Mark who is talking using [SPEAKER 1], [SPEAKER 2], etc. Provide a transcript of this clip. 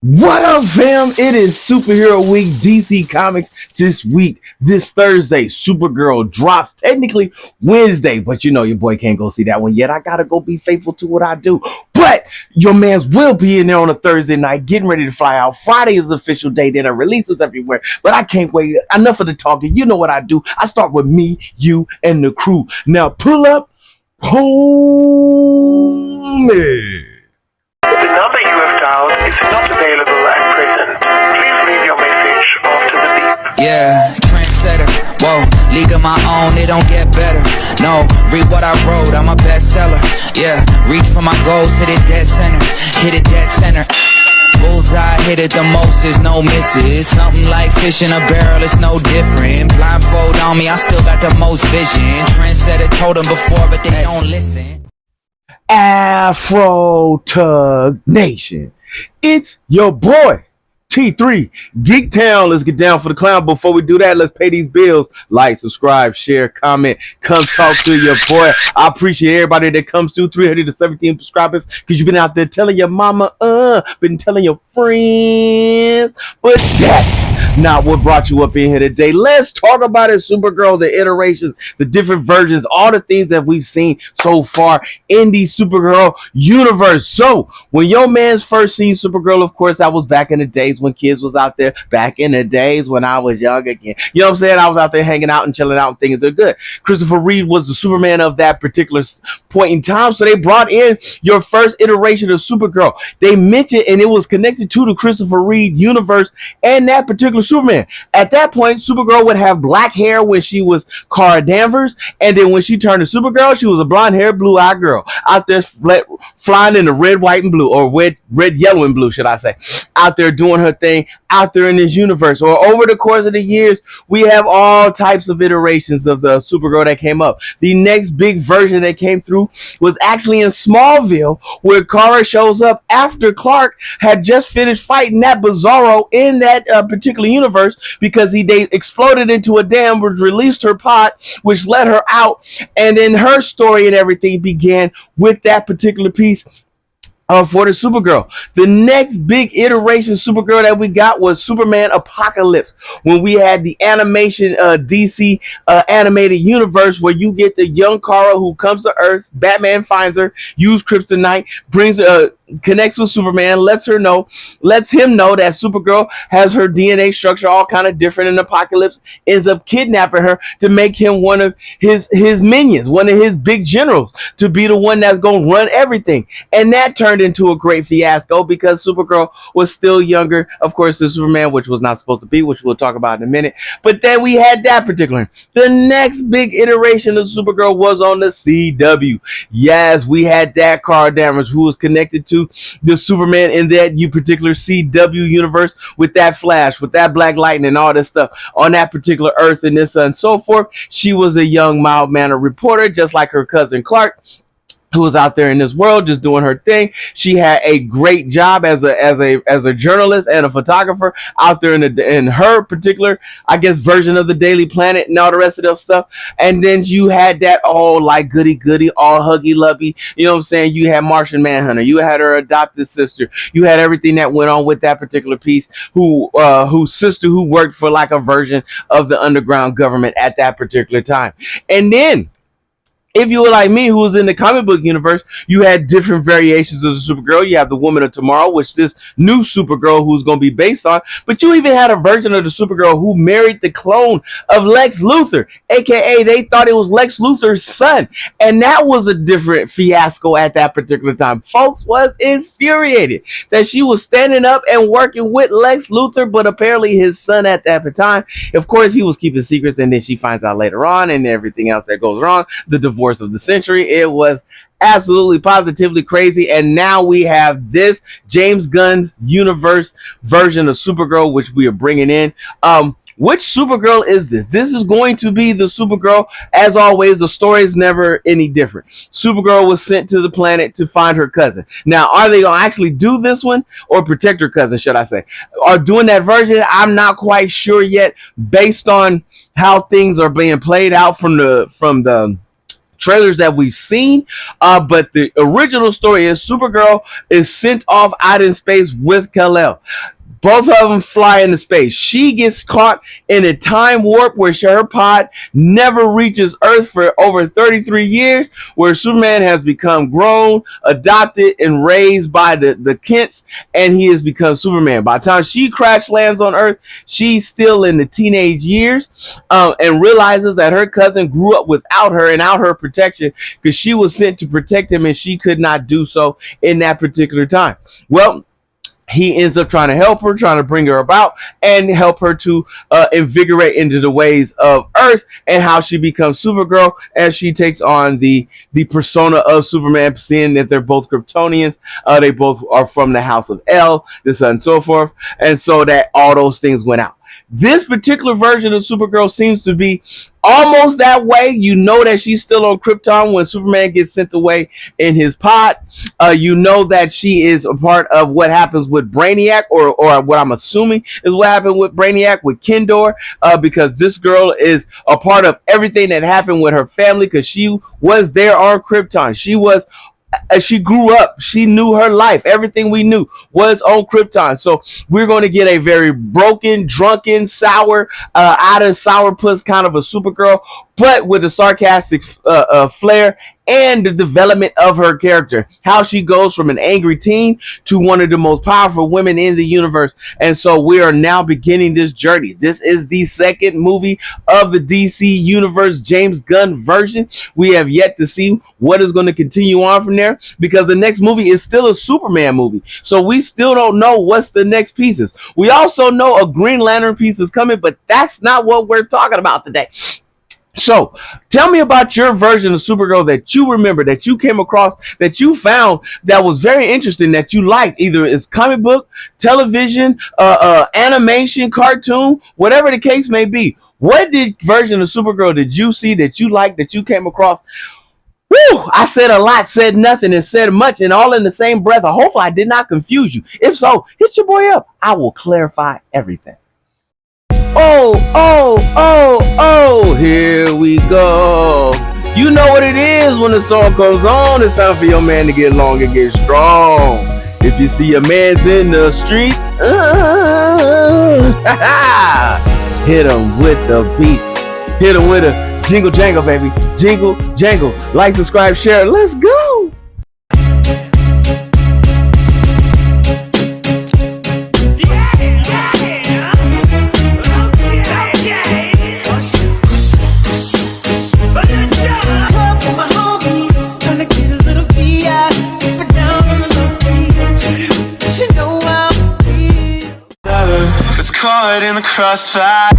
[SPEAKER 1] What up, fam? It is Superhero Week, DC Comics this week. This Thursday, Supergirl drops. Technically Wednesday, but you know your boy can't go see that one yet. I gotta go be faithful to what I do. But your man's will be in there on a Thursday night, getting ready to fly out. Friday is the official day. Then it releases everywhere. But I can't wait. Enough of the talking. You know what I do. I start with me, you, and the crew. Now pull up, homie.
[SPEAKER 2] The number you have dialed is not available at present. Please leave your message after the beep.
[SPEAKER 3] Yeah, trendsetter, whoa, league of my own, it don't get better. No, read what I wrote, I'm a bestseller. Yeah, reach for my goals, hit it dead center, hit it dead center. Bullseye, hit it the most, there's no misses. Something like fish in a barrel, it's no different. Blindfold on me, I still got the most vision. Trendsetter told them before, but they don't listen.
[SPEAKER 1] Afro Tug Nation. It's your boy T3 Geek Town. Let's get down for the clown. Before we do that, let's pay these bills. Like, subscribe, share, comment, come talk to your boy. I appreciate everybody that comes through. 317 subscribers, because you've been out there telling your mama, been telling your friends. But that's not what brought you up in here today. Let's talk about it. Supergirl, the iterations, the different versions, all the things that we've seen so far in the Supergirl universe. So when your man's first seen Supergirl, of course, that was back in the days when kids was out there, back in the days when I was young again. You know what I'm saying? I was out there hanging out and chilling out and things are good. Christopher Reeve was the Superman of that particular point in time. So they brought in your first iteration of Supergirl. They mentioned, and it was connected to the Christopher Reeve universe and that particular Superman. At that point, Supergirl would have black hair when she was Kara Danvers, and then when she turned to Supergirl, she was a blonde-haired, blue-eyed girl out there flying in the red, white, and blue, or red, yellow, and blue, should I say, out there doing her thing out there in this universe. Or over the course of the years, we have all types of iterations of the Supergirl that came up. The next big version that came through was actually in Smallville, where Kara shows up after Clark had just finished fighting that Bizarro in that particular universe, because they exploded into a dam, which released her pod, which let her out, and then her story and everything began with that particular piece for the Supergirl. The next big iteration Supergirl that we got was Superman Apocalypse, when we had the animation DC animated universe, where you get the young Kara who comes to Earth. Batman finds her, uses kryptonite, brings connects with Superman, lets him know that Supergirl has her DNA structure all kind of different, and Apocalypse ends up kidnapping her to make him one of his minions, one of his big generals, to be the one that's going to run everything. And that turned into a great fiasco, because Supergirl was still younger, of course, than Superman, which was not supposed to be, which we'll talk about in a minute. But then we had that particular. The next big iteration of Supergirl was on the CW. Yes, we had that Kara Danvers, who was connected to the Superman in that particular CW universe, with that Flash, with that Black Lightning, and all this stuff on that particular Earth, and this and so forth. She was a young, mild-mannered reporter, just like her cousin Clark, who was out there in this world just doing her thing. She had a great job as a journalist and a photographer out there in her particular, I guess, version of the Daily Planet and all the rest of that stuff. And then you had that all like goody all huggy lovey, you know what I'm saying? You had Martian Manhunter, you had her adopted sister, you had everything that went on with that particular piece, whose sister who worked for like a version of the underground government at that particular time. And then if you were like me, who was in the comic book universe, you had different variations of the Supergirl. You have the Woman of Tomorrow, which this new Supergirl who's going to be based on. But you even had a version of the Supergirl who married the clone of Lex Luthor, aka they thought it was Lex Luthor's son. And that was a different fiasco at that particular time. Folks was infuriated that she was standing up and working with Lex Luthor, but apparently his son at that time, of course, he was keeping secrets, and then she finds out later on, and everything else that goes wrong. The divorce of the century. It was absolutely positively crazy. And now we have this James Gunn's universe version of Supergirl, which we are bringing in. Which Supergirl is this? This is going to be the Supergirl. As always, the story is never any different. Supergirl was sent to the planet to find her cousin. Now, are they going to actually do this one, or protect her cousin, should I say? Or doing that version? I'm not quite sure yet, based on how things are being played out from the trailers that we've seen. But the original story is Supergirl is sent off out in space with Kal-El. Both of them fly into space. She gets caught in a time warp where her pod never reaches Earth for over 33 years, where Superman has become grown, adopted, and raised by the Kents, and he has become Superman. By the time she crash lands on Earth, she's still in the teenage years, and realizes that her cousin grew up without her and out her protection because she was sent to protect him, and she could not do so in that particular time. Well, he ends up trying to help her, trying to bring her about, and help her to invigorate into the ways of Earth, and how she becomes Supergirl as she takes on the persona of Superman, seeing that they're both Kryptonians. They both are from the House of El, this and so forth, and so that all those things went out. This particular version of Supergirl seems to be almost that way. You know that she's still on Krypton when Superman gets sent away in his pod. You know that she is a part of what happens with Brainiac, or what I'm assuming is what happened with Brainiac with Kendor, because this girl is a part of everything that happened with her family, because she was there on Krypton. As she grew up, she knew her life. Everything we knew was on Krypton. So we're going to get a very broken, drunken, sour, out of sourpuss kind of a Supergirl, but with a sarcastic flair, and the development of her character, how she goes from an angry teen to one of the most powerful women in the universe. And so we are now beginning this journey. This is the second movie of the DC Universe James Gunn version. We have yet to see what is going to continue on from there, because the next movie is still a Superman movie. So we still don't know what's the next pieces. We also know a Green Lantern piece is coming, but that's not what we're talking about today. So tell me about your version of Supergirl that you remember, that you came across, that you found that was very interesting, that you liked, either it's comic book, television, animation, cartoon, whatever the case may be. What version of Supergirl did you see that you liked, that you came across? Woo! I said a lot, said nothing, and said much, and all in the same breath. I hope I did not confuse you. If so, hit your boy up. I will clarify everything. Oh, here we go. You know what it is when the song comes on. It's time for your man to get long and get strong. If you see a man's in the streets, hit him with the beats. Hit him with a jingle jangle, baby. Jingle jangle. Like, subscribe, share. Let's go.
[SPEAKER 4] Caught in the crossfire.